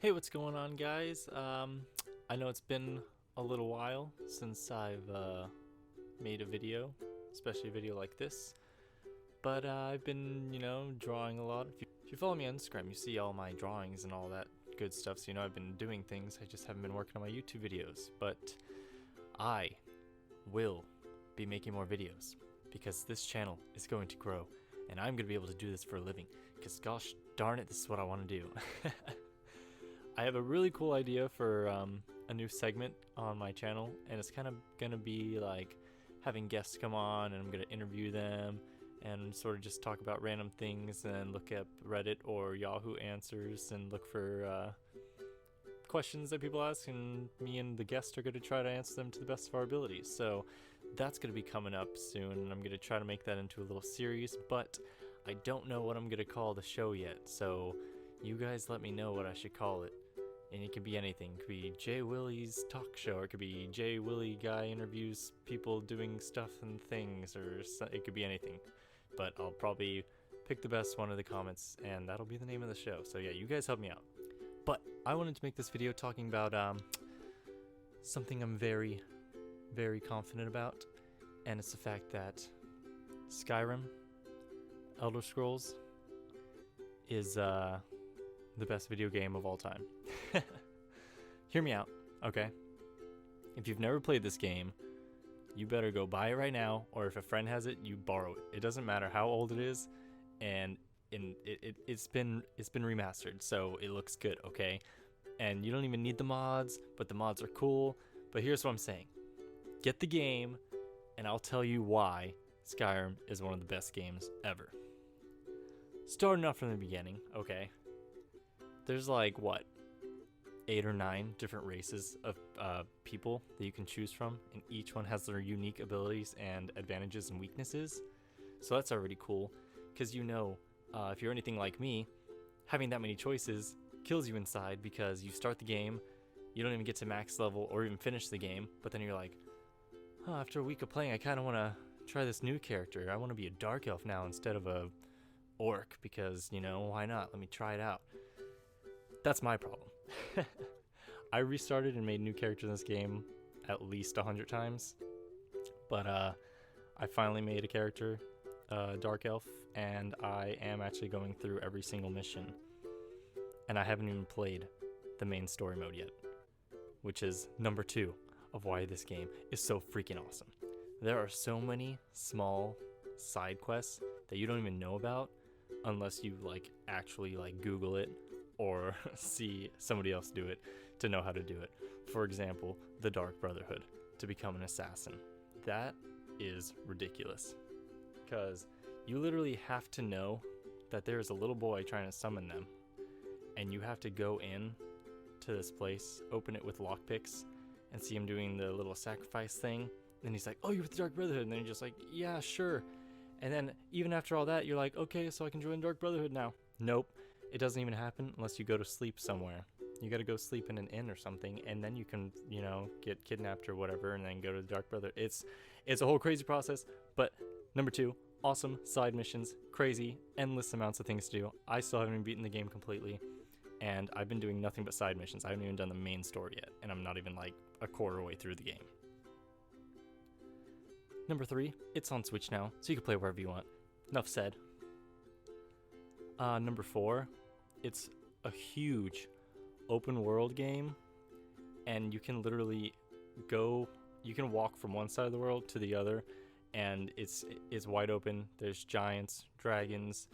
Hey, what's going on, guys? I know it's been a little while since I've made a video, especially a video like this, but I've been, drawing a lot. If you follow me on Instagram, you see all my drawings and all that good stuff, so I've been doing things. I just haven't been working on my YouTube videos, but I will be making more videos because this channel is going to grow, and I'm going to be able to do this for a living, because gosh darn it, this is what I want to do. I have a really cool idea for a new segment on my channel, and it's kind of gonna be like having guests come on, and I'm gonna interview them and sort of just talk about random things and look at Reddit or Yahoo Answers and look for questions that people ask, and me and the guest are gonna try to answer them to the best of our abilities. So that's gonna be coming up soon, and I'm gonna try to make that into a little series, but I don't know what I'm gonna call the show yet, so you guys let me know what I should call it. And it could be anything. It could be Jay Willie's talk show, or it could be Jay Willie guy interviews people doing stuff and things, or it could be anything. But I'll probably pick the best one in the comments, and that'll be the name of the show. So yeah, you guys help me out. But I wanted to make this video talking about something I'm very, very confident about, and it's the fact that Skyrim, Elder Scrolls, is the best video game of all time. Hear me out, okay? If you've never played this game, you better go buy it right now, or if a friend has it, you borrow it. It doesn't matter how old it is, and it's been remastered, so it looks good, okay? And you don't even need the mods, but the mods are cool. But here's what I'm saying. Get the game, and I'll tell you why Skyrim is one of the best games ever. Starting off from the beginning, okay? There's like, what, 8 or 9 different races of people that you can choose from, and each one has their unique abilities and advantages and weaknesses. So that's already cool, because if you're anything like me, having that many choices kills you inside, because you start the game, you don't even get to max level or even finish the game, but then you're like, oh, after a week of playing, I kind of want to try this new character. I want to be a dark elf now instead of a orc, because, why not? Let me try it out. That's my problem. I restarted and made new characters in this game at least 100 times, but I finally made a character, Dark Elf, and I am actually going through every single mission, and I haven't even played the main story mode yet, which is number 2 of why this game is so freaking awesome. There are so many small side quests that you don't even know about unless you actually Google it or see somebody else do it to know how to do it. For example, the Dark Brotherhood, to become an assassin. That is ridiculous, because you literally have to know that there is a little boy trying to summon them, and you have to go in to this place, open it with lockpicks, and see him doing the little sacrifice thing. And he's like, oh, you're with the Dark Brotherhood. And then you're just like, yeah, sure. And then even after all that, you're like, okay, so I can join Dark Brotherhood now. Nope. It doesn't even happen unless you go to sleep somewhere. You gotta go sleep in an inn or something, and then you can, get kidnapped or whatever, and then go to the Dark Brother. It's a whole crazy process, but number 2, awesome side missions, crazy, endless amounts of things to do. I still haven't even beaten the game completely, and I've been doing nothing but side missions. I haven't even done the main story yet, and I'm not even a quarter way through the game. Number 3, it's on Switch now, so you can play wherever you want. Enough said. Number 4, it's a huge open world game, and you can literally you can walk from one side of the world to the other, and it's wide open. There's giants, dragons,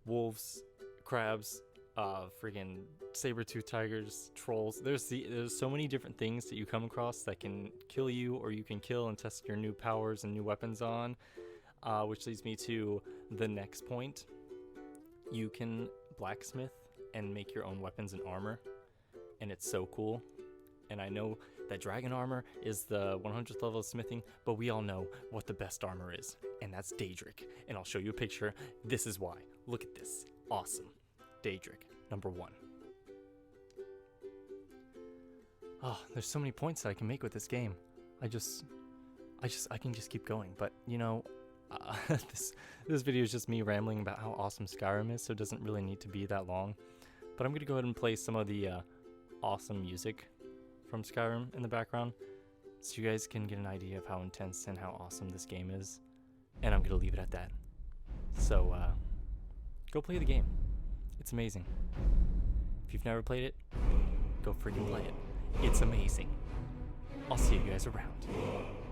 wolves, crabs, freaking saber-toothed tigers, trolls. There's so many different things that you come across that can kill you, or you can kill and test your new powers and new weapons on, which leads me to the next point. You can blacksmith and make your own weapons and armor, and it's so cool. And I know that dragon armor is the 100th level of smithing, but we all know what the best armor is, and that's Daedric. And I'll show you a picture. This is why. Look at this. Awesome. Daedric, number 1. Oh, there's so many points that I can make with this game. I can just keep going, but this video is just me rambling about how awesome Skyrim is, so it doesn't really need to be that long. But I'm going to go ahead and play some of the awesome music from Skyrim in the background, so you guys can get an idea of how intense and how awesome this game is. And I'm gonna leave it at that. So, go play the game. It's amazing. If you've never played it, go freaking play it. It's amazing. I'll see you guys around.